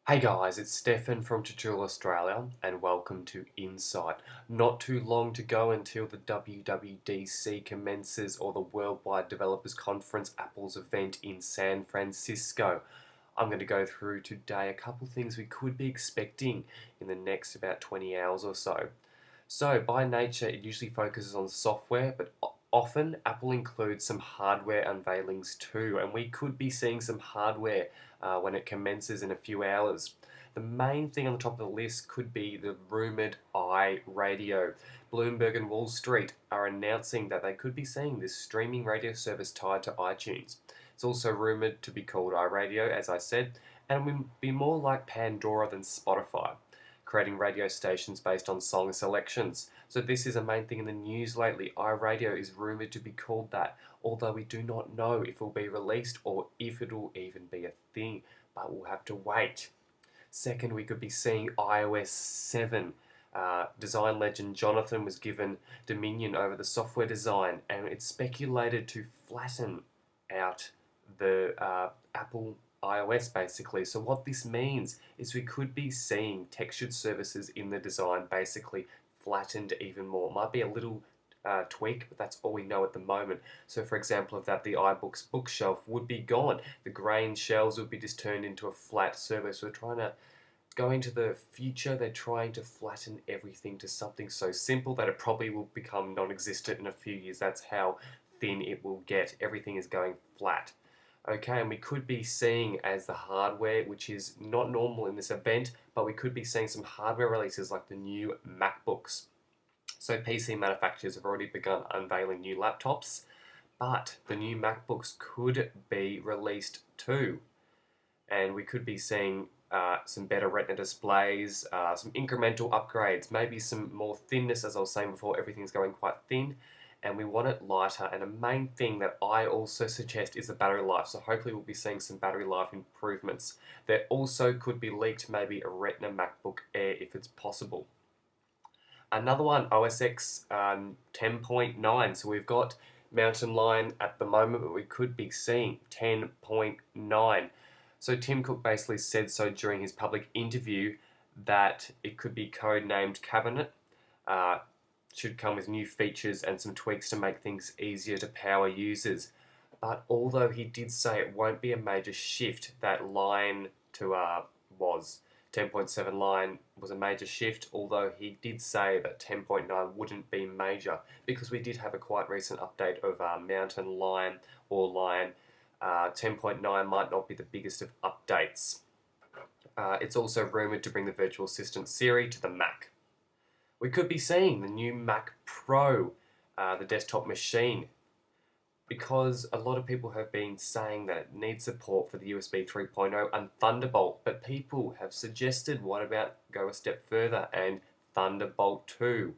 Hey guys, it's Stefan from Tutorial Australia and welcome to Insight. Not too long to go until the WWDC commences, or the Worldwide Developers Conference, Apple's event in San Francisco. I'm going to go through today a couple things we could be expecting in the next about 20 hours or so. So, by nature, it usually focuses on software, but often Apple includes some hardware unveilings too, and we could be seeing some hardware when it commences in a few hours. The main thing on the top of the list could be the rumored iRadio. Bloomberg and Wall Street are announcing that they could be seeing this streaming radio service tied to iTunes. It's also rumored to be called iRadio, as I said, and will be more like Pandora than Spotify, creating radio stations based on song selections. So this is a main thing in the news lately. iRadio is rumoured to be called that, although we do not know if it will be released or if it will even be a thing, but we'll have to wait. Second, we could be seeing iOS 7. Design legend Jonathan was given dominion over the software design, and it's speculated to flatten out the Apple iOS basically. So what this means is we could be seeing textured surfaces in the design basically flattened even more. It might be a little tweak, but that's all we know at the moment. So for example of that, the iBooks bookshelf would be gone. The grain shelves would be just turned into a flat surface. We're trying to go into the future. They're trying to flatten everything to something so simple that it probably will become non-existent in a few years. That's how thin it will get. Everything is going flat. Okay, and we could be seeing as the hardware, which is not normal in this event, but we could be seeing some hardware releases like the new MacBooks. So PC manufacturers have already begun unveiling new laptops, but the new MacBooks could be released too. And we could be seeing some better retina displays, some incremental upgrades, maybe some more thinness. As I was saying before, everything's going quite thin, and we want it lighter. And a main thing that I also suggest is the battery life. So hopefully we'll be seeing some battery life improvements. There also could be leaked maybe a Retina MacBook Air if it's possible. Another one, OS X 10.9. So we've got Mountain Lion at the moment, but we could be seeing 10.9. So Tim Cook basically said so during his public interview that it could be codenamed Cabinet. Should come with new features and some tweaks to make things easier to power users. But although he did say it won't be a major shift, that line to was 10.7 line was a major shift, although he did say that 10.9 wouldn't be major because we did have a quite recent update of Mountain Lion or Lion. 10.9 might not be the biggest of updates. It's also rumoured to bring the virtual assistant Siri to the Mac. We could be seeing the new Mac Pro, the desktop machine, because a lot of people have been saying that it needs support for the USB 3.0 and Thunderbolt, but people have suggested, what about go a step further and Thunderbolt 2?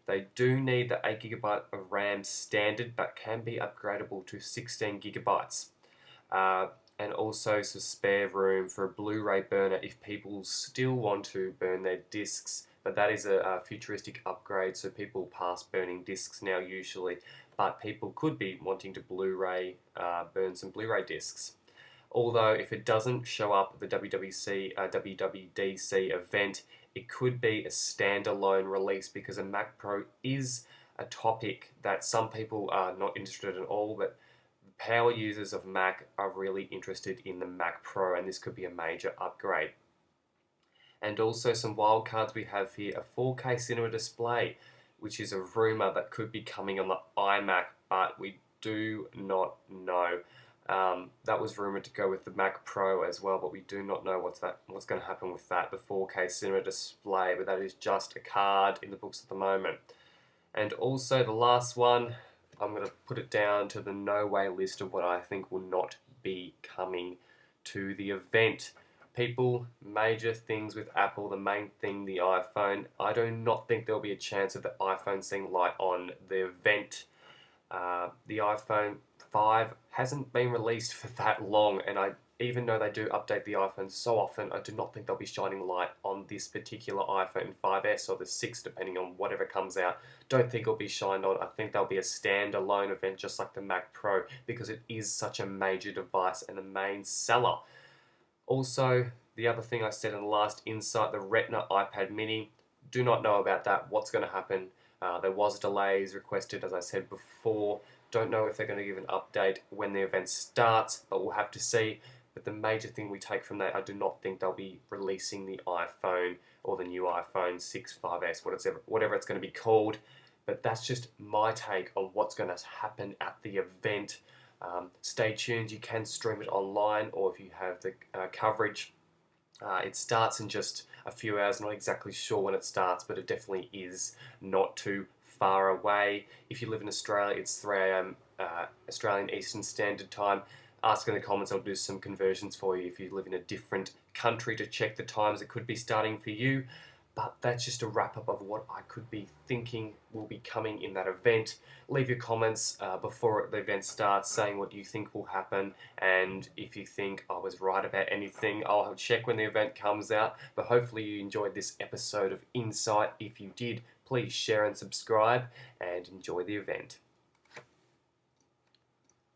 They do need the 8GB of RAM standard, but can be upgradable to 16GB. And also some spare room for a Blu-ray burner if people still want to burn their discs. But that is a futuristic upgrade, so people pass burning discs now usually, but people could be wanting to burn some Blu-ray discs. Although if it doesn't show up at the WWDC event, it could be a standalone release because a Mac Pro is a topic that some people are not interested in at all, but power users of Mac are really interested in the Mac Pro, and this could be a major upgrade. And also some wildcards we have here, a 4K cinema display, which is a rumour that could be coming on the iMac, but we do not know. That was rumoured to go with the Mac Pro as well, but we do not know what's going to happen with that, the 4K cinema display, but that is just a card in the books at the moment. And also the last one, I'm going to put it down to the no way list of what I think will not be coming to the event. People, major things with Apple, the main thing, the iPhone. I do not think there'll be a chance of the iPhone seeing light on the event. The iPhone 5 hasn't been released for that long, and even though they do update the iPhone so often, I do not think they'll be shining light on this particular iPhone 5S or the 6, depending on whatever comes out. Don't think it'll be shined on. I think there'll be a standalone event just like the Mac Pro because it is such a major device and a main seller. Also, The other thing I said in the last Insight, the Retina iPad mini, do not know about that, what's going to happen. There was delays requested, as I said before. Don't know if they're going to give an update when the event starts, but we'll have to see. But the major thing we take from that, I do not think they'll be releasing the iPhone or the new iPhone 6, 5S, whatever it's going to be called. But that's just my take on what's going to happen at the event. Stay tuned. You can stream it online, or if you have the coverage, it starts in just a few hours. Not exactly sure when it starts, but it definitely is not too far away. If you live in Australia, it's 3 a.m. Australian Eastern Standard Time. Ask in the comments, I'll do some conversions for you if you live in a different country to check the times it could be starting for you. But that's just a wrap up of what I could be thinking will be coming in that event. Leave your comments before the event starts saying what you think will happen, and if you think I was right about anything, I'll check when the event comes out. But hopefully you enjoyed this episode of Insight. If you did, please share and subscribe and enjoy the event.